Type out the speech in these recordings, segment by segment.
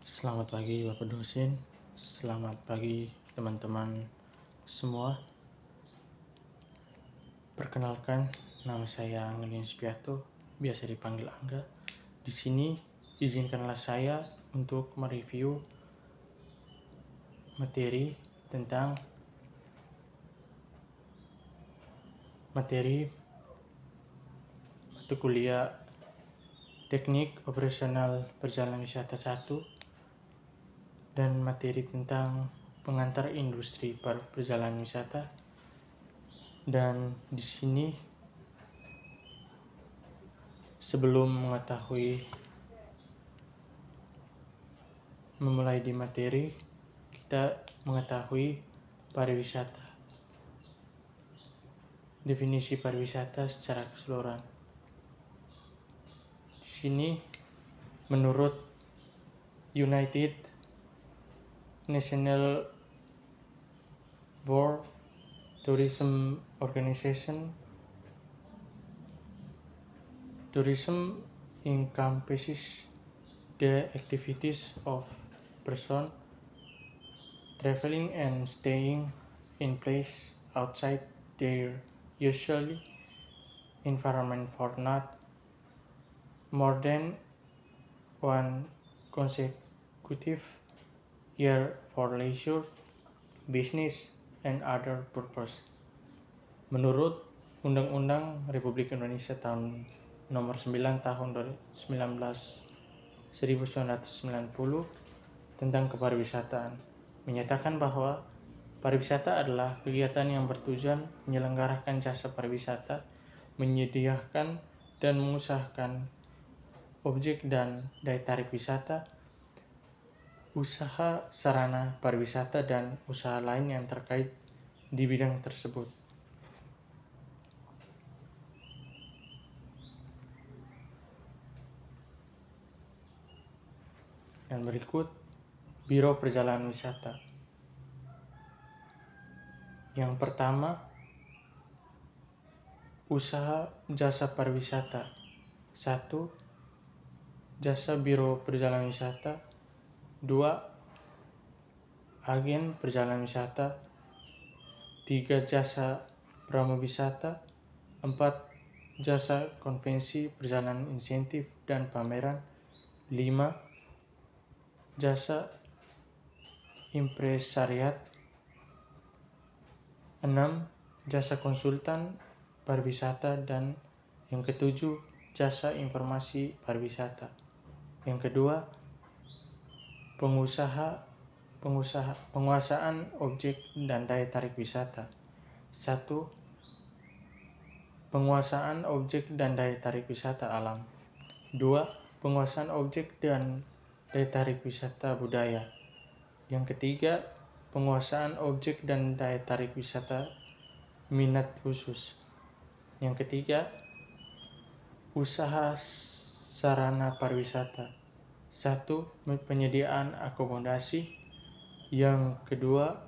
Selamat pagi Bapak dosen, selamat pagi teman-teman semua. Perkenalkan, nama saya Angelin Spiato, biasa dipanggil Angga. Di sini izinkanlah saya untuk mereview materi tentang mata kuliah Teknik Operasional Perjalanan Wisata 1 dan materi tentang pengantar industri perjalanan wisata. Dan di sini sebelum memulai di materi, kita mengetahui pariwisata. Definisi pariwisata secara keseluruhan. Di sini menurut United National World Tourism Organization, tourism encompasses the activities of person traveling and staying in place outside their usual environment for not more than one consecutive year for leisure, business, and other purpose. Menurut Undang-Undang Republik Indonesia tahun nomor 9 tahun 1990 tentang kepariwisataan menyatakan bahwa pariwisata adalah kegiatan yang bertujuan menyelenggarakan jasa pariwisata, menyediakan dan mengusahakan objek dan daya tarik wisata, usaha sarana pariwisata, dan usaha lain yang terkait di bidang tersebut. Dan berikut Biro Perjalanan Wisata. Yang pertama, usaha jasa pariwisata. 1. Jasa Biro Perjalanan Wisata. 2. Agen perjalanan wisata. 3. Jasa pramuwisata. 4. Jasa konvensi perjalanan insentif dan pameran. 5. Jasa impresariat. 6. Jasa konsultan pariwisata. Dan yang ketujuh, jasa informasi pariwisata. Yang kedua, penguasaan objek dan daya tarik wisata. 1. Penguasaan objek dan daya tarik wisata alam. 2. Penguasaan objek dan daya tarik wisata budaya. Yang ketiga, penguasaan objek dan daya tarik wisata minat khusus. Yang ketiga, usaha sarana pariwisata. 1. Penyediaan akomodasi. Yang kedua,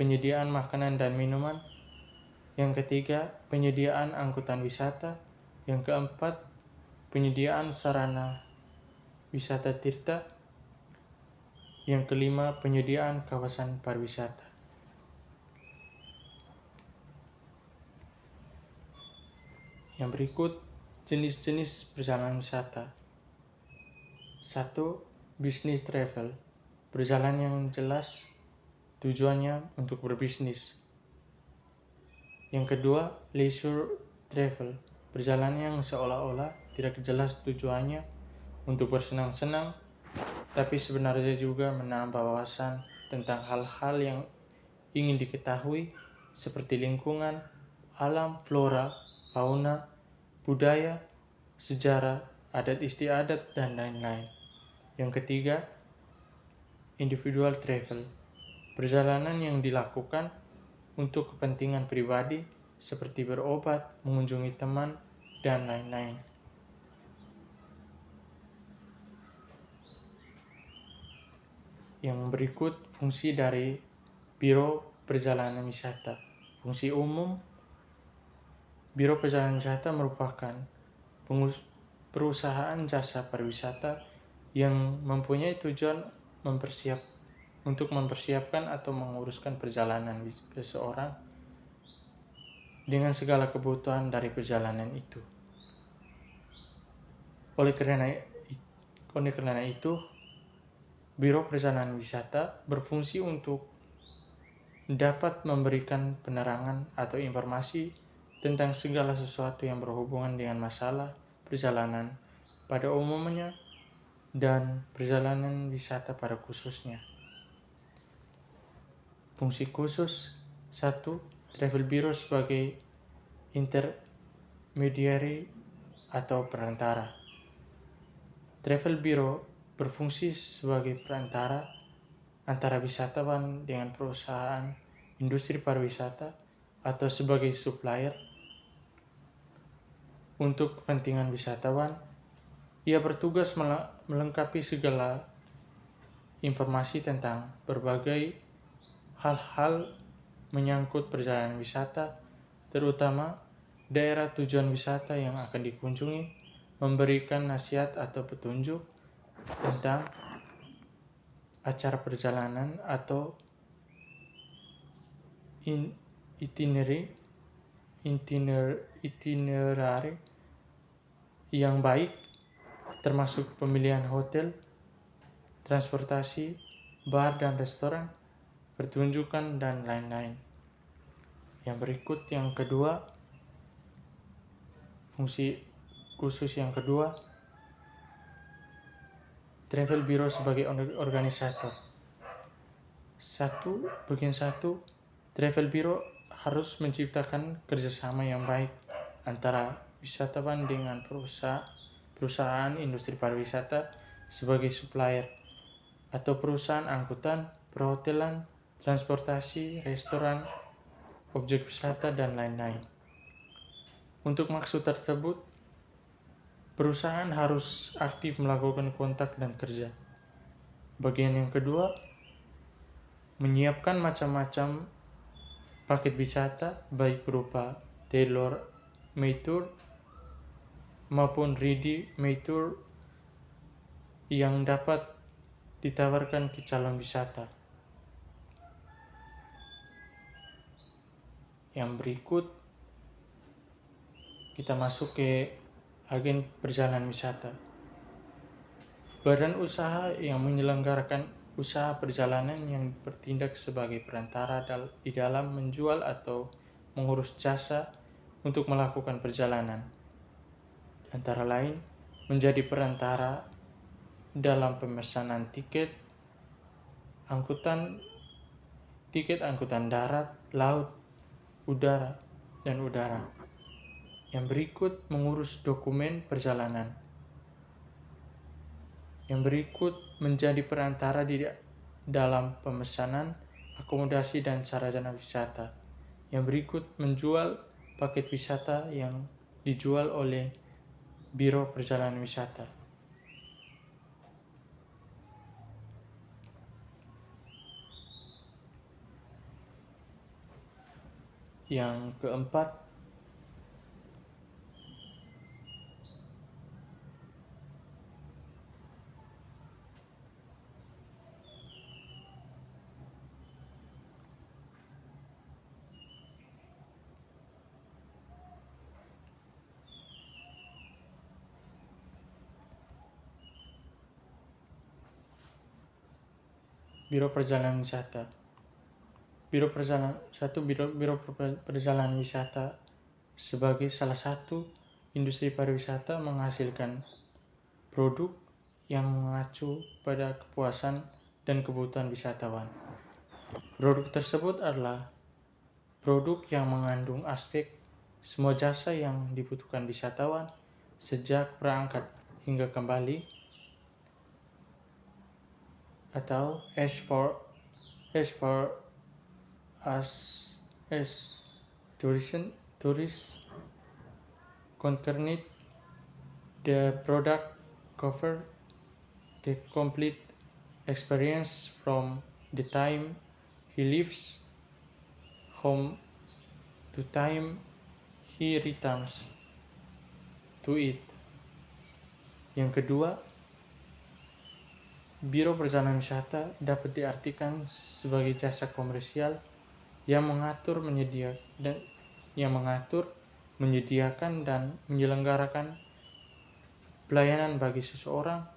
penyediaan makanan dan minuman. Yang ketiga, penyediaan angkutan wisata. Yang keempat, penyediaan sarana wisata tirta. Yang kelima, penyediaan kawasan pariwisata. Yang berikut jenis-jenis perjalanan wisata. 1. Business travel. Perjalanan yang jelas tujuannya untuk berbisnis. Yang kedua, leisure travel. Perjalanan yang seolah-olah tidak jelas tujuannya untuk bersenang-senang, tapi sebenarnya juga menambah wawasan tentang hal-hal yang ingin diketahui seperti lingkungan, alam, flora, fauna, budaya, sejarah, adat istiadat, dan lain-lain. Yang ketiga, individual travel. Perjalanan yang dilakukan untuk kepentingan pribadi seperti berobat, mengunjungi teman, dan lain-lain. Yang berikut fungsi dari Biro Perjalanan Wisata. Fungsi umum, Biro Perjalanan Wisata merupakan perusahaan jasa pariwisata yang mempunyai tujuan mempersiapkan atau menguruskan perjalanan seseorang dengan segala kebutuhan dari perjalanan itu. Oleh karena itu, Biro Perjalanan Wisata berfungsi untuk dapat memberikan penerangan atau informasi tentang segala sesuatu yang berhubungan dengan masalah perjalanan pada umumnya dan perjalanan wisata pada khususnya. Fungsi khusus 1. Travel Bureau sebagai intermediary atau perantara. Travel Bureau berfungsi sebagai perantara antara wisatawan dengan perusahaan industri pariwisata atau sebagai supplier untuk kepentingan wisatawan. Ia bertugas melengkapi segala informasi tentang berbagai hal-hal menyangkut perjalanan wisata, terutama daerah tujuan wisata yang akan dikunjungi, memberikan nasihat atau petunjuk tentang acara perjalanan atau itinerary yang baik, termasuk pemilihan hotel, transportasi, bar dan restoran, pertunjukan, dan lain-lain. Yang berikut yang kedua, fungsi khusus yang kedua, Travel Bureau sebagai organisator. Bagian 1, Travel Bureau harus menciptakan kerjasama yang baik antara wisatawan dengan perusahaan industri pariwisata sebagai supplier atau perusahaan angkutan, perhotelan, transportasi, restoran, objek wisata, dan lain-lain. Untuk maksud tersebut, perusahaan harus aktif melakukan kontak dan kerja. Bagian yang kedua, menyiapkan macam-macam paket wisata, baik berupa tailor-made tour maupun ready-made tour yang dapat ditawarkan ke calon wisata. Yang berikut, kita masuk ke agen perjalanan wisata. Badan usaha yang menyelenggarakan usaha perjalanan yang bertindak sebagai perantara di dalam menjual atau mengurus jasa untuk melakukan perjalanan. Antara lain, menjadi perantara dalam pemesanan tiket angkutan darat, laut, udara, dan udara. Yang berikut, mengurus dokumen perjalanan. Yang berikut, menjadi perantara di dalam pemesanan akomodasi dan sarana wisata. Yang berikut, menjual paket wisata yang dijual oleh Biro Perjalanan Wisata. Yang keempat, Biro Perjalanan Wisata. Biro Perjalanan Wisata sebagai salah satu industri pariwisata menghasilkan produk yang mengacu pada kepuasan dan kebutuhan wisatawan. Produk tersebut adalah produk yang mengandung aspek semua jasa yang dibutuhkan wisatawan sejak berangkat hingga kembali, atau as far as tourists concerned. The product cover the complete experience from the time he leaves home to time he returns to it. Yang kedua, Biro perjalanan wisata dapat diartikan sebagai jasa komersial yang mengatur, menyediakan dan menyelenggarakan pelayanan bagi seseorang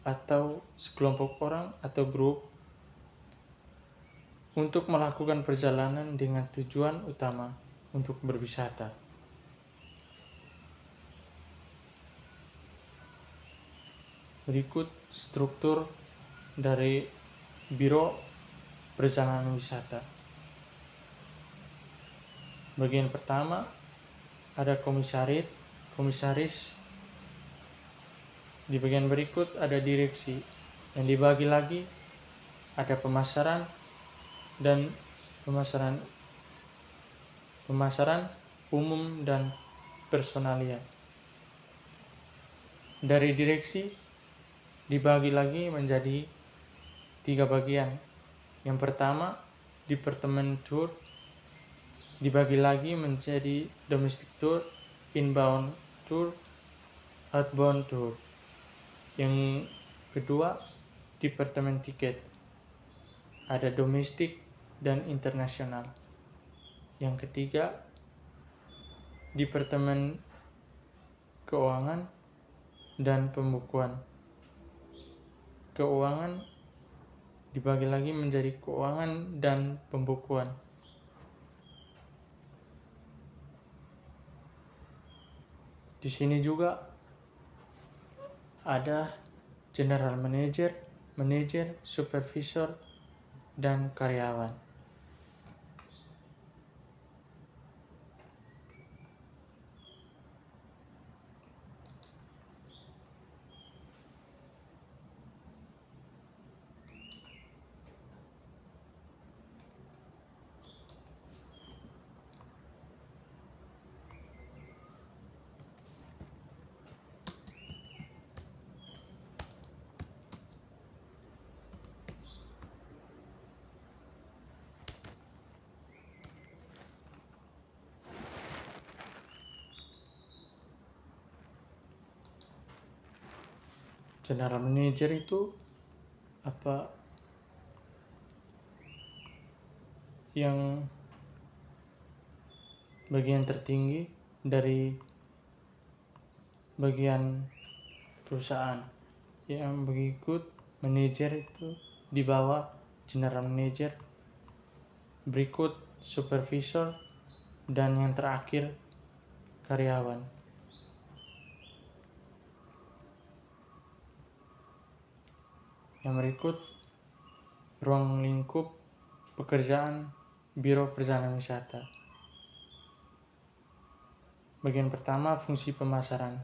atau sekelompok orang atau grup untuk melakukan perjalanan dengan tujuan utama untuk berwisata. Berikut struktur dari Biro Perjalanan Wisata. Bagian pertama ada komisaris. Di bagian berikut ada direksi. Yang dibagi lagi ada pemasaran dan pemasaran umum dan personalia. Dari direksi dibagi lagi menjadi 3 bagian. Yang pertama, Departemen Tour dibagi lagi menjadi Domestic Tour, Inbound Tour, Outbound Tour. Yang kedua, Departemen Tiket. Ada domestik dan internasional. Yang ketiga, Departemen Keuangan dan Pembukuan. Keuangan dibagi lagi menjadi keuangan dan pembukuan. Di sini juga ada general manager, supervisor, dan karyawan. General manager itu apa yang bagian tertinggi dari bagian perusahaan. Yang berikut manajer itu di bawah general manager, berikut supervisor, dan yang terakhir karyawan. Yang berikut ruang lingkup pekerjaan Biro Perjalanan Wisata. Bagian pertama, fungsi pemasaran.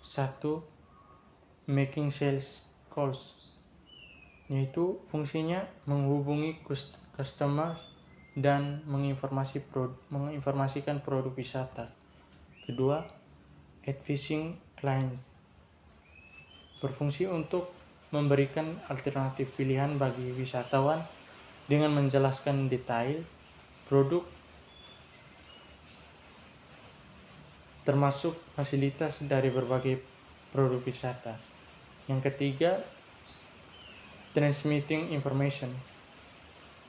1. Making sales calls, yaitu fungsinya menghubungi customer dan menginformasikan produk wisata. Kedua, advising clients, berfungsi untuk memberikan alternatif pilihan bagi wisatawan dengan menjelaskan detail produk termasuk fasilitas dari berbagai produk wisata. Yang ketiga, transmitting information,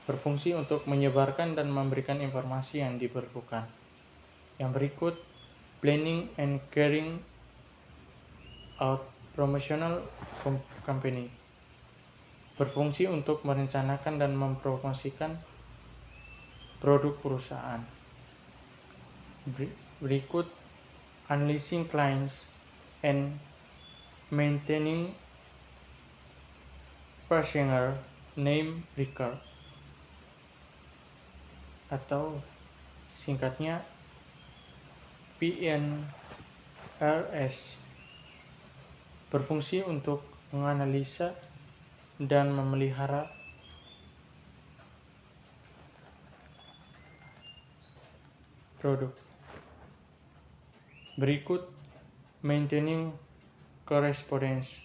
berfungsi untuk menyebarkan dan memberikan informasi yang diperlukan. Yang berikut, planning and carrying out promotional campaign, berfungsi untuk merencanakan dan mempromosikan produk perusahaan. Berikut, analyzing clients and maintaining personal name record, atau singkatnya PNRS, berfungsi untuk menganalisa dan memelihara produk. Berikut, maintaining correspondence,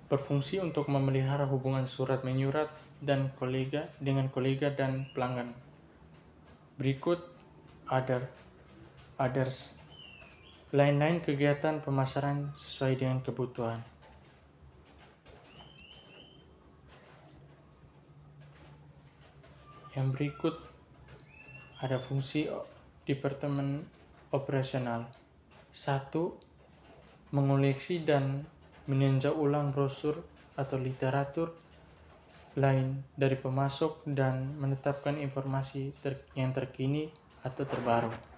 berfungsi untuk memelihara hubungan surat menyurat dan dengan kolega dan pelanggan. Berikut, others, lain-lain kegiatan pemasaran sesuai dengan kebutuhan. Yang berikut ada fungsi departemen operasional. 1. Mengoleksi dan meninjau ulang brosur atau literatur lain dari pemasok dan menetapkan informasi yang terkini atau terbaru.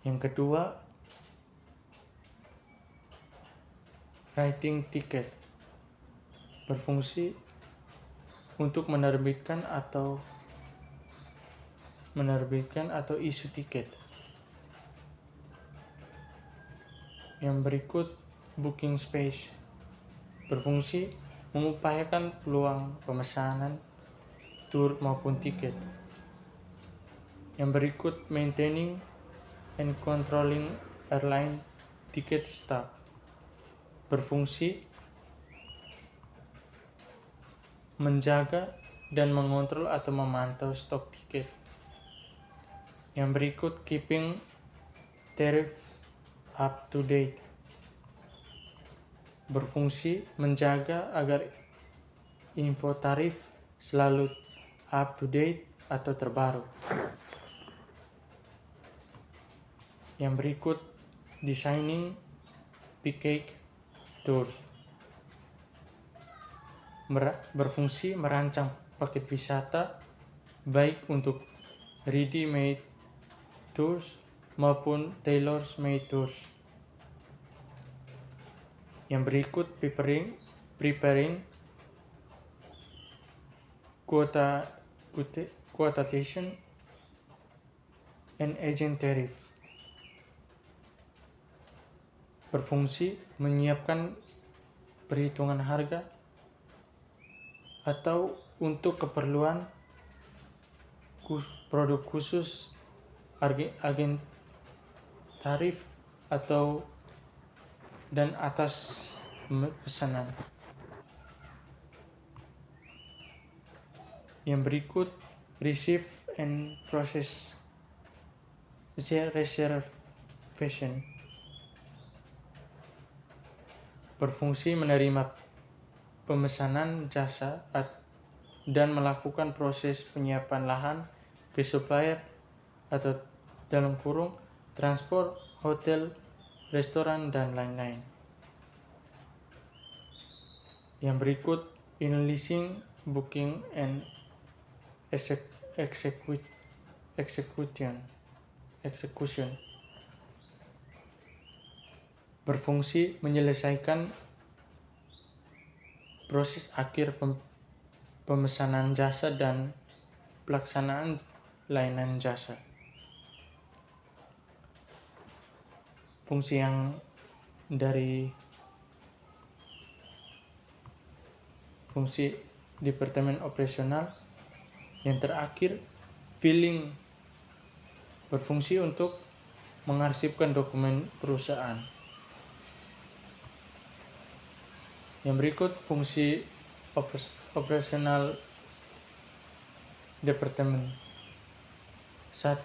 Yang kedua, writing ticket berfungsi untuk menerbitkan atau isu tiket. Yang berikut, booking space berfungsi mengupayakan peluang pemesanan tur maupun tiket. Yang berikut, maintaining and controlling airline ticket stock berfungsi menjaga dan mengontrol atau memantau stok tiket. Yang berikut, keeping tariff up to date berfungsi menjaga agar info tarif selalu up to date atau terbaru. Yang berikut, designing package tours berfungsi merancang paket wisata baik untuk ready-made tours maupun tailor-made tours. Yang berikut, preparing quotation and agent tariff berfungsi menyiapkan perhitungan harga atau untuk keperluan produk khusus, agen tarif atau dan atas pesanan. Yang berikut, receive and process reservation berfungsi menerima pemesanan jasa dan melakukan proses penyiapan lahan ke supplier atau transport, hotel, restoran, dan lain-lain. Yang berikut, analyzing, booking, and execution berfungsi menyelesaikan proses akhir pemesanan jasa dan pelaksanaan layanan jasa. Fungsi yang dari fungsi departemen operasional yang terakhir, filing berfungsi untuk mengarsipkan dokumen perusahaan. Yang berikut, fungsi operasional departemen. 1.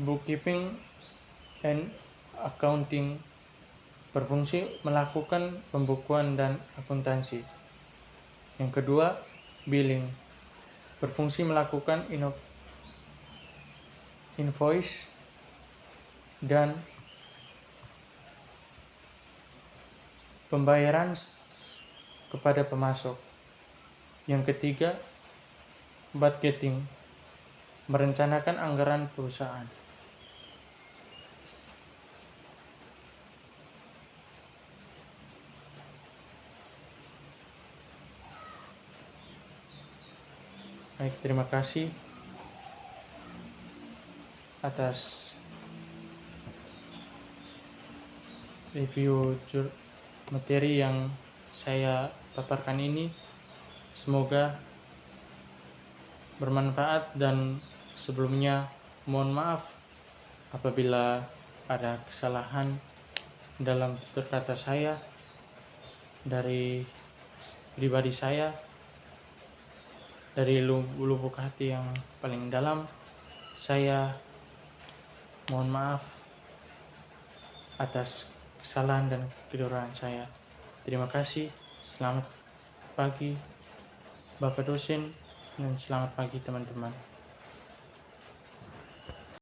Bookkeeping and accounting berfungsi melakukan pembukuan dan akuntansi. Yang kedua, billing berfungsi melakukan invoice dan pembayaran kepada pemasok. Yang ketiga, budgeting merencanakan anggaran perusahaan. Baik, terima kasih atas review materi yang saya paparkan ini. Semoga bermanfaat, dan sebelumnya mohon maaf apabila ada kesalahan dalam tutur kata saya. Dari pribadi saya, dari lubuk hati yang paling dalam, saya mohon maaf atas kesalahan dan kekurangan saya. Terima kasih. Selamat pagi Bapak dosen dan selamat pagi teman-teman.